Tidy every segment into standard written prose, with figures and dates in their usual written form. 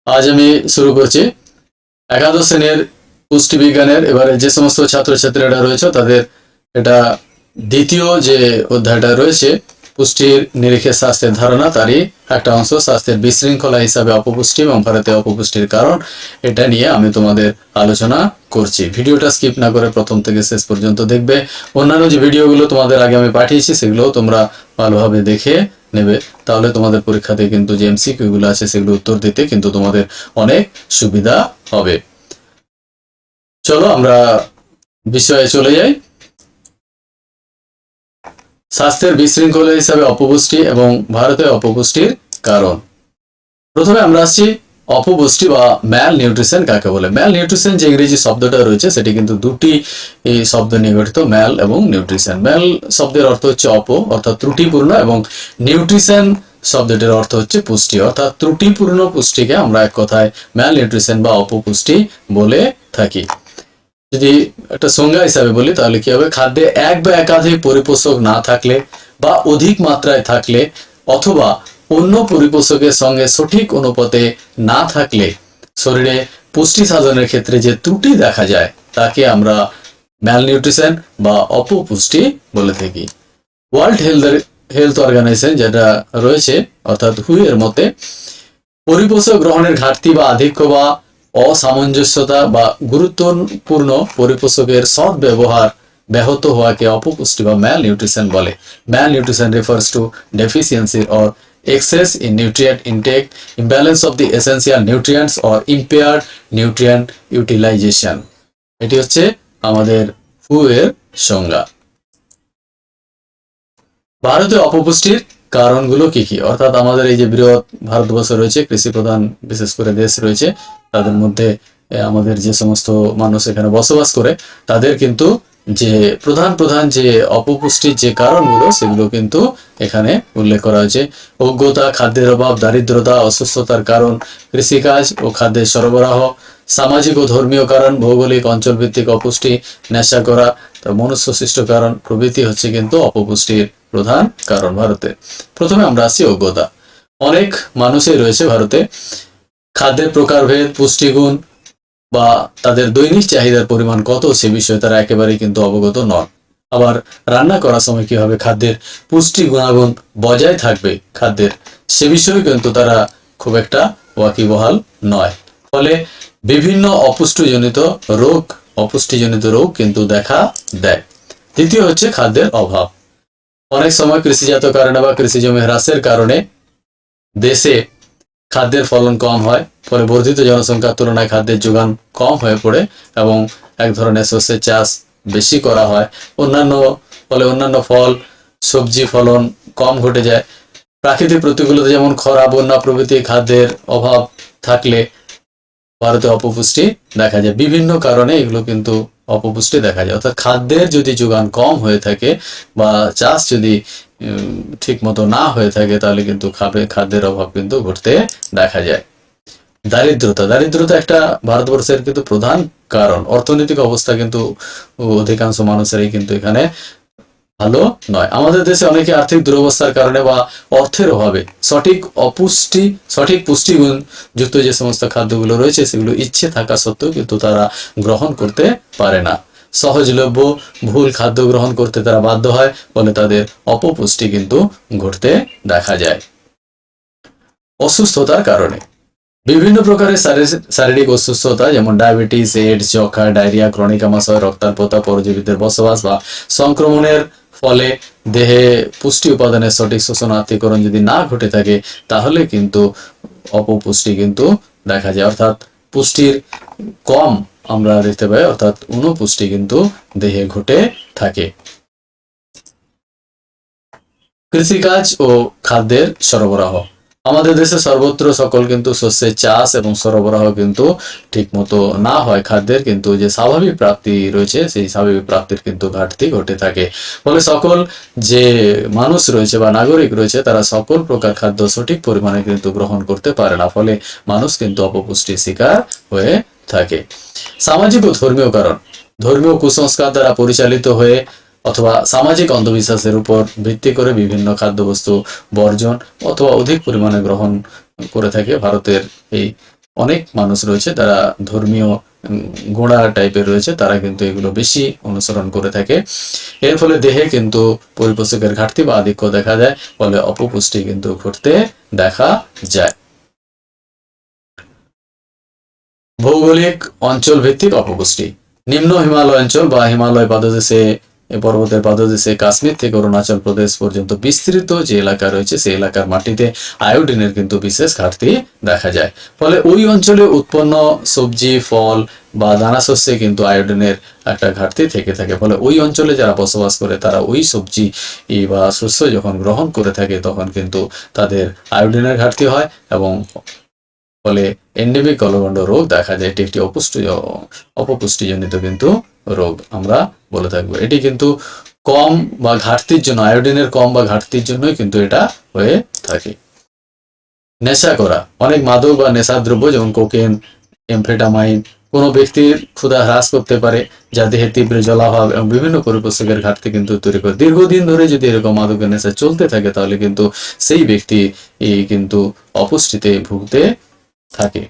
আজ আমি শুরু করছি একাদশ শ্রেণীর পুষ্টিবিজ্ঞানের। এবারে যে সমস্ত ছাত্রছাত্রীরা রয়েছে তাদের এটা দ্বিতীয় যে অধ্যায়টা রয়েছে পুষ্টির নিরিখে স্বাস্থ্যের ধারণা, তারই একটা অংশ স্বাস্থ্যের বিশৃঙ্খলা হিসাবে অপপুষ্টি এবং ভারতে অপপুষ্টির কারণ। এটা নিয়ে আমি তোমাদের আলোচনা করছি। ভিডিওটা স্কিপ না করে প্রথম থেকে শেষ পর্যন্ত দেখবে। অন্যান্য যে ভিডিওগুলো তোমাদের আগে আমি পাঠিয়েছি সেগুলো তোমরা ভালোভাবে দেখে নেবে, তাহলে তোমাদের পরীক্ষাতে কিন্তু যে এমসিকিউ গুলো আছে সেগুলো উত্তর দিতে কিন্তু তোমাদের অনেক সুবিধা হবে। চলো আমরা বিষয়ে চলে যাই। স্বাস্থ্যের বিশৃঙ্খলা হিসাবে অপপুষ্টি এবং ভারতে অপপুষ্টির কারণ। প্রথমে আমরা আসছি অপপুষ্টি বা ম্যাল নিউট্রিশন কাকে বলে। ম্যাল নিউট্রিশন যে ইংরেজি শব্দটা রয়েছে সেটি কিন্তু দুটি শব্দ নিয়ে গঠিত, ম্যাল এবং নিউট্রিশন। ম্যাল শব্দের অর্থ হচ্ছে অর্থাৎ ত্রুটিপূর্ণ, এবং নিউট্রিশন শব্দটির অর্থ হচ্ছে পুষ্টি, অর্থাৎ ত্রুটিপূর্ণ পুষ্টিকে আমরা এক কথায় ম্যাল নিউট্রিশন বা অপপুষ্টি বলে থাকি। যদি একটা সংজ্ঞা হিসাবে বলি তাহলে কি হবে, খাদ্যে এক বা একাধিক পরিপোষক না থাকলে বা অধিক মাত্রায় থাকলে অথবা অন্য পরিপোষকের সঙ্গে সঠিক অনুপাতে না থাকলে শরীরে পুষ্টি সাধনের ক্ষেত্রে যে ত্রুটি দেখা যায় তাকে আমরা ম্যালনিউট্রিশন বা অপপুষ্টি বলে থাকি। ওয়ার্ল্ড হেলথ অর্গানাইজেশন যেটা রয়েছে অর্থাৎ হু এর মতে পরিপোষক গ্রহণের ঘাটতি বা আধিক্য বা অসামঞ্জস্যতা বা গুরুত্বপূর্ণ পরিপোষকের সৎ ব্যবহার ব্যাহত হওয়াকে অপপুষ্টি বা ম্যাল নিউট্রিশন বলে। Malnutrition refers to deficiency or excess in nutrient intake, imbalance of the essential nutrients or impaired nutrient utilization। এটি হচ্ছে আমাদের হু এর সংজ্ঞা। ভারতে অপপুষ্টির কারণগুলো কি কি, অর্থাৎ আমাদের এই যে বৃহৎ ভারতবর্ষ রয়েছে, কৃষি প্রধান বিশেষ করে দেশ রয়েছে, তাদের মধ্যে আমাদের যে সমস্ত মানুষ এখানে বসবাস করে তাদের কিন্তু যে প্রধান যে অপপুষ্টির যে কারণগুলো সেগুলো কিন্তু এখানে উল্লেখ করা হয়েছে। অজ্ঞতা, খাদ্যের অভাব, দারিদ্রতা, অসুস্থতার কারণ, কৃষিকাজ ও খাদ্যের সরবরাহ, সামাজিক ও ধর্মীয় কারণ, ভৌগোলিক অঞ্চলভিত্তিক অপুষ্টি, নেশা করা, মনুষ্য সৃষ্ট কারণ প্রভৃতি হচ্ছে কিন্তু অপপুষ্টির প্রধান কারণ ভারতে। প্রথমে আমরা আসছি অজ্ঞতা। অনেক মানুষই রয়েছে ভারতে খাদ্যের প্রকারভেদ, পুষ্টিগুণ বা তাদের দৈনিক চাহিদার পরিমাণ কত সে বিষয়ে তারা একেবারেই কিন্তু অবগত নন। আবার রান্না করার সময় কিভাবে খাদ্যের পুষ্টি গুণাগুণ বজায় থাকবে খাদ্যের সে বিষয়ে কিন্তু তারা খুব একটা ওয়াকিবহাল নয়। ফলে বিভিন্ন অপুষ্টিজনিত রোগ কিন্তু দেখা দেয়। দ্বিতীয় হচ্ছে খাদ্যের অভাব। অনেক সময় কৃষিজাত কারণে বা কৃষি জমি হ্রাসের কারণে দেশে খাদ্যের ফলন কম হয়, ফলে বর্ধিত জনসংখ্যার তুলনায় খাদ্যের যোগান কম হয়ে পড়ে এবং এক ধরনের শস্যের চাষ বেশি করা হয়। অন্যান্য ফল সবজি ফলন কম ঘটে যায়। প্রাকৃতিক প্রতিকূলতা যেমন খরা, বন্যা প্রভৃতি খাদ্যের অভাব থাকলে ভারতে অপপুষ্টি দেখা যায়। বিভিন্ন কারণে এগুলো কিন্তু অপপুষ্টি দেখা যায়, অর্থাৎ খাদ্যের যদি যোগান কম হয়ে থাকে বা চাষ যদি ঠিক মতো না হয়ে থাকে তাহলে কিন্তু খাদ্যের অভাব কিন্তু ঘটতে দেখা যায়। দারিদ্রতা একটা ভারতবর্ষের কিন্তু প্রধান কারণ। অর্থনৈতিক অবস্থা কিন্তু অধিকাংশ মানুষেরই কিন্তু এখানে ভালো নয়। আমাদের দেশে অনেকে আর্থিক দুরবস্থার কারণে বা অর্থের অভাবে সঠিক পুষ্টিগুণ যুক্ত যে সমস্ত খাদ্যগুলো রয়েছে সেগুলো ইচ্ছে থাকা সত্ত্বেও কিন্তু তারা গ্রহণ করতে পারে না। সহজলভ্য ভুল খাদ্য গ্রহণ করতে তারা বাধ্য হয়, ফলে তাদের অপপুষ্টি কিন্তু ঘটতে দেখা যায়। অসুস্থতার কারণে বিভিন্ন প্রকারের শারীরিক অসুস্থতা যেমন ডায়াবেটিস, এইডস, যক্ষা, ডায়রিয়া, ক্রনিক আমাশয়, রক্তাল্পতা, পরজীবীদের বসবাস বা সংক্রমণের ফলে দেহে পুষ্টি উপাদানের সঠিক শোষণ আত্তীকরণ যদি না ঘটে থাকে তাহলে কিন্তু অপপুষ্টি কিন্তু দেখা যায়, অর্থাৎ পুষ্টির কম আমরা দেখতে পাই, অর্থাৎ অনুপুষ্টি কিন্তু দেহে ঘটে থাকে। কৃষিকাজ ও খাদ্যের সরবরাহ। আমাদের দেশে সর্বত্র সকল কিন্তু শস্যের চাষ এবং সরবরাহ কিন্তু ঠিক মতো না হয় খাদ্যের, কিন্তু যে স্বাভাবিক প্রাপ্তি রয়েছে সেই স্বাভাবিক প্রাপ্তির কিন্তু ঘাটতি ঘটে থাকে। ফলে সকল যে মানুষ রয়েছে বা নাগরিক রয়েছে তারা সকল প্রকার খাদ্য সঠিক পরিমাণে কিন্তু গ্রহণ করতে পারে না, ফলে মানুষ কিন্তু অপপুষ্টির শিকার হয়ে থাকে। সামাজিক ও ধর্মীয় কারণ। ধর্মীয় কুসংস্কার দ্বারা পরিচালিত হয়ে অথবা সামাজিক অন্ধবিশ্বাসের উপর ভিত্তি করে বিভিন্ন খাদ্যবস্তু বর্জন অথবা অধিক পরিমাণে গ্রহণ করে থাকে ভারতের এই অনেক মানুষ রয়েছে তারা ধর্মীয় গোঁড়া টাইপের রয়েছে, তারা কিন্তু এগুলো বেশি অনুসরণ করে থাকে। এর ফলে দেহে কিন্তু পরিপোষকের ঘাটতি বা আধিক্য দেখা যায়, ফলে অপপুষ্টি কিন্তু ঘটতে দেখা যায়। ভৌগোলিক অঞ্চল ভিত্তিক অপপুষ্টি। নিম্ন হিমালয় অঞ্চল বা হিমালয় পাদদেশে, পর্বতের পাদদেশে কাশ্মীর থেকে অরুণাচল প্রদেশ পর্যন্ত বিস্তৃত যে এলাকা রয়েছে সেই এলাকার মাটিতে আয়োডিনের কিন্তু বিশেষ ঘাটতি দেখা যায়। ফলে ওই অঞ্চলে উৎপন্ন সবজি, ফল বা দানা শস্যে কিন্তু আয়োডিনের একটা ঘাটতি থেকে থাকে। ফলে ওই অঞ্চলে যারা বসবাস করে তারা ওই সবজি বা শস্য যখন গ্রহণ করে থাকে তখন কিন্তু তাদের আয়োডিনের ঘাটতি হয় এবং ফলে এন্ডেমিক গলগণ্ড রোগ দেখা যায়। এটি একটি অপপুষ্টিজনিত কিন্তু রোগ আমরা বলে থাকবো। এটি কিন্তু কম বা ঘাটতির জন্য, আয়োডিনের কম বা ঘাটতির জন্যই কিন্তু এটা হয়ে থাকে। নেশা করা। অনেক মাদক বা নেশার দ্রব্য যেমন কোকেন, এমফেটামাইন কোনো ব্যক্তির ক্ষুধা হ্রাস করতে পারে, যা দেহে তীব্র জলাভাব এবং বিভিন্ন পরিপোষকের ঘাটতি কিন্তু তৈরি করে। দীর্ঘদিন ধরে যদি এরকম মাদকের নেশা চলতে থাকে তাহলে কিন্তু সেই ব্যক্তি কিন্তু অপুষ্টিতে ভুগতে থাকে।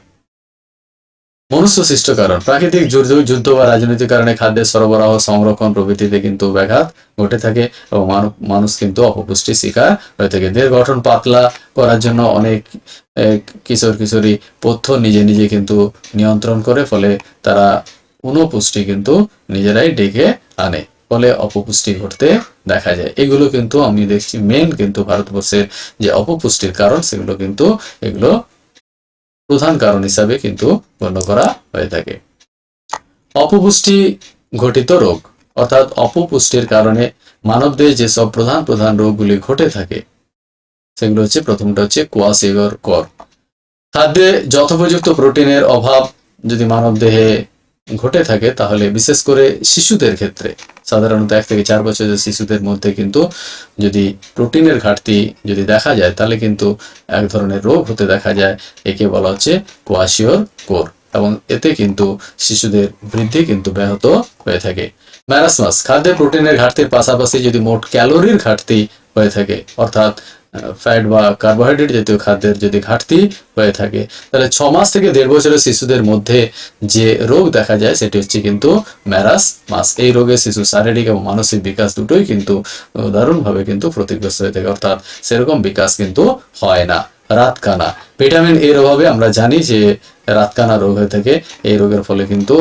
মনুষ্য সৃষ্ট কারণ। প্রাকৃতিক দুর্যোগ, যুদ্ধ বা রাজনৈতিক কারণে খাদ্যের সরবরাহ, সংরক্ষণ প্রভৃতিতে কিন্তু ব্যাঘাত ঘটে থাকে এবং মানুষ কিন্তু অপপুষ্টির শিকার হয়ে থাকে। দেহের গঠন পাতলা করার জন্য অনেক কিশোর কিশোরী পথ্য নিজে নিজে কিন্তু নিয়ন্ত্রণ করে, ফলে তারা পুনঃপুষ্টি কিন্তু নিজেরাই ডেকে আনে, ফলে অপপুষ্টি ঘটতে দেখা যায়। এগুলো কিন্তু আমি দেখছি মেন কিন্তু ভারতবর্ষের যে অপপুষ্টির কারণ সেগুলো কিন্তু এগুলো প্রধান কারণ হিসাবে কিন্তু গণ্য করা হয়ে থাকে। অপপুষ্টি ঘটিত রোগ, অর্থাৎ অপপুষ্টির কারণে মানবদেহে যেসব প্রধান প্রধান রোগগুলি ঘটে থাকে সেগুলো হচ্ছে, প্রথমটা হচ্ছে কোয়াশিয়র। খাদ্যে যথোপযুক্ত প্রোটিনের অভাব যদি মানবদেহে ঘটে থাকে তাহলে বিশেষ করে শিশুদের ক্ষেত্রে, সাধারণত 1 থেকে 4 বছরের শিশুদের মধ্যে কিন্তু যদি প্রোটিনের ঘাটতি যদি দেখা যায় তাহলে কিন্তু এক ধরনের রোগ হতে দেখা যায়। একে বলা হচ্ছে কোয়াশিয়র, এবং এতে কিন্তু শিশুদের বৃদ্ধি কিন্তু ব্যাহত হয়ে থাকে। ম্যারাসমাস। খাদ্যে প্রোটিনের ঘাটতির পাশাপাশি যদি মোট ক্যালোরির ঘাটতি হয়ে থাকে, অর্থাৎ ফ্যাট বা কার্বোহাইড্রেট জাতীয় খাদ্যের যদি ঘাটতি হয়ে থাকে তাহলে 6 মাস থেকে 1.5 বছরের শিশুদের মধ্যে যে রোগ দেখা যায় সেটি হচ্ছে কিন্তু ম্যারাসমাস। এই রোগে শিশুর শারীরিক এবং মানসিক বিকাশ দুটোই কিন্তু দারুণভাবে কিন্তু ক্ষতিগ্রস্ত হয়ে থাকে, অর্থাৎ সেরকম বিকাশ কিন্তু হয় না। রাতকানা। ভিটামিন এর অভাবে আমরা জানি যে রাতকানা রোগ হয়ে থাকে। এই রোগের ফলে কিন্তু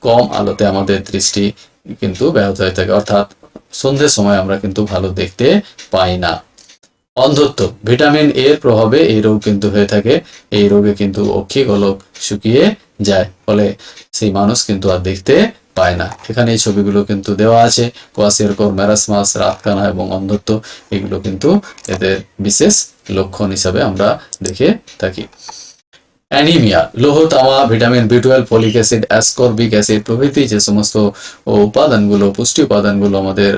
কম আলোতে আমাদের দৃষ্টি কিন্তু ব্যাহত হয়ে থাকে, অর্থাৎ সন্ধ্যের সময় আমরা কিন্তু ভালো দেখতে পাই না। অন্ধত্ব। ভিটামিন এর প্রভাবে এই রোগ কিন্তু হয়ে থাকে। এই রোগে কিন্তু অক্ষি গোলক শুকিয়ে যায়, ফলে সেই মানুষ কিন্তু আর দেখতে পায় না। এখানে এই ছবিগুলো কিন্তু দেওয়া আছে। কোয়াশিয়রকর, ম্যারাসমাস, রাতকানা এবং অন্ধত্ব এগুলো কিন্তু এদের বিশেষ লক্ষণ হিসাবে আমরা দেখে থাকি। অ্যানিমিয়া। লৌহ, তামা, vitamin B12, folic acid, ascorbic acid প্রভৃতি যে সমস্ত উপাদানগুলো, পুষ্টি উপাদানগুলো আমাদের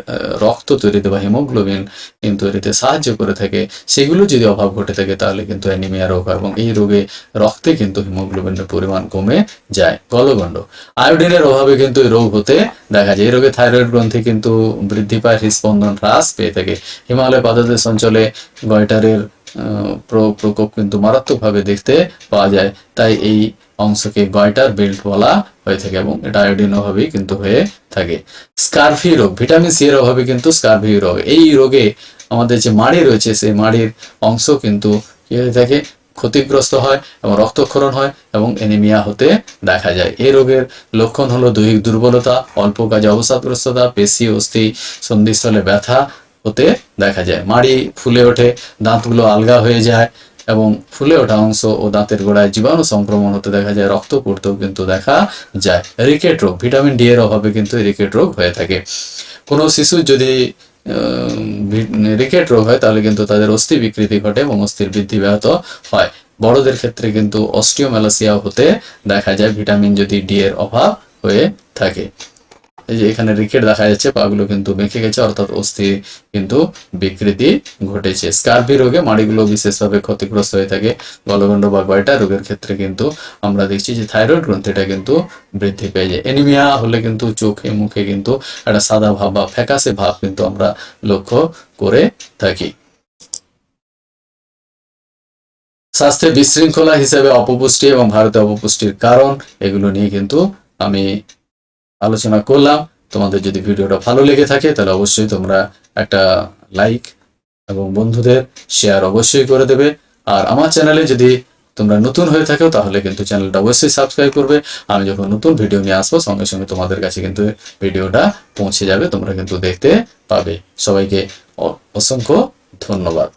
রক্ত তৈরিতে বা হিমোগ্লোবিন তৈরিতে সাহায্য করে থাকে, সেগুলো যদি অভাব ঘটে থাকে তাহলে কিন্তু অ্যানিমিয়া রোগ হয় এবং এই রোগে রক্তে কিন্তু হিমোগ্লোবিনের পরিমাণ কমে যায়। গলগণ্ড। আয়োডিনের অভাবে কিন্তু এই রোগ হতে দেখা যায়। এই রোগে থাইরয়েড গ্রন্থি কিন্তু বৃদ্ধি পায়, হৃদস্পন্দন হ্রাস পেয়ে থাকে। হিমালয় পাদদেশ অঞ্চলে গয়টারের প্রকোপ কিন্তু মারাত্মকভাবে দেখতে পাওয়া যায়, তাই এই অংশকে গয়টার বেল্ট বলা হয়ে থাকে এবং এটা আয়োডিন অভাবেই কিন্তু হয়ে থাকে। স্কারভি রোগ। ভিটামিন সি এর অভাবে কিন্তু স্কারভি রোগ। এই রোগে আমাদের যে মাড়ি রয়েছে সেই মাড়ির অংশ কিন্তু কি হয়ে থাকে, ক্ষতিগ্রস্ত হয় এবং রক্তক্ষরণ হয় এবং অ্যানিমিয়া হতে দেখা যায়। এই রোগের লক্ষণ হলো দৈহিক দুর্বলতা, অল্প কাজে অবসাদগ্রস্ততা, পেশি, অস্থি, সন্ধিস্থলে ব্যথা হতে দেখা যায়। মাড়ি ফুলে ওঠে, দাঁতগুলো আলগা হয়ে যায় এবং ফুলে ওঠা অংশ ও দাঁতের গোড়ায় জীবাণু সংক্রমণ হতে দেখা যায়। রক্ত পড়তেও কিন্তু দেখা যায়। রিকেট রোগ। ভিটামিন ডি এর অভাবে কিন্তু রিকেট রোগ হয়ে থাকে। কোনো শিশুর যদি রিকেট রোগ হয় তাহলে কিন্তু তাদের অস্থি বিকৃতি ঘটে এবং অস্থির বৃদ্ধি ব্যাহত হয়। বড়দের ক্ষেত্রে কিন্তু অস্টিওম্যালাসিয়া হতে দেখা যায় ভিটামিন যদি ডি এর অভাব হয়ে থাকে। এই যে এখানে রিকেট দেখা যাচ্ছে, পাগুলো কিন্তু বেঁকে গেছে, অর্থাৎ অস্থি কিন্তু বিকৃতি ঘটেছে। স্কারভি রোগে মাড়িগুলো বিশেষভাবে ক্ষতিগ্রস্ত হয়ে থাকে। গলগণ্ড বা গয়টা রোগের ক্ষেত্রে কিন্তু আমরা দেখছি যে থাইরয়েড গ্রন্থিটা কিন্তু বৃদ্ধি পেয়ে যায়। অ্যানিমিয়া হলে কিন্তু চোখে মুখে কিন্তু একটা সাদা ভাব বা ফ্যাকাশে ভাব কিন্তু আমরা লক্ষ্য করে থাকি। স্বাস্থ্যের বিশৃঙ্খলা হিসেবে অপপুষ্টি এবং ভারতে অপপুষ্টির কারণ, এগুলো নিয়ে কিন্তু আমি আলোচনা করলাম। তোমাদের যদি ভিডিওটা ভালো লেগে থাকে তাহলে অবশ্যই তোমরা একটা লাইক এবং বন্ধুদের শেয়ার অবশ্যই করে দেবে। আর আমার চ্যানেলে যদি তোমরা নতুন হয়ে থাকো তাহলে কিন্তু চ্যানেলটা অবশ্যই সাবস্ক্রাইব করবে। আমি যখন নতুন ভিডিও নিয়ে আসবো সঙ্গে সঙ্গে তোমাদের কাছে কিন্তু ভিডিওটা পৌঁছে যাবে, তোমরা কিন্তু দেখতে পাবে। সবাইকে অসংখ্য ধন্যবাদ।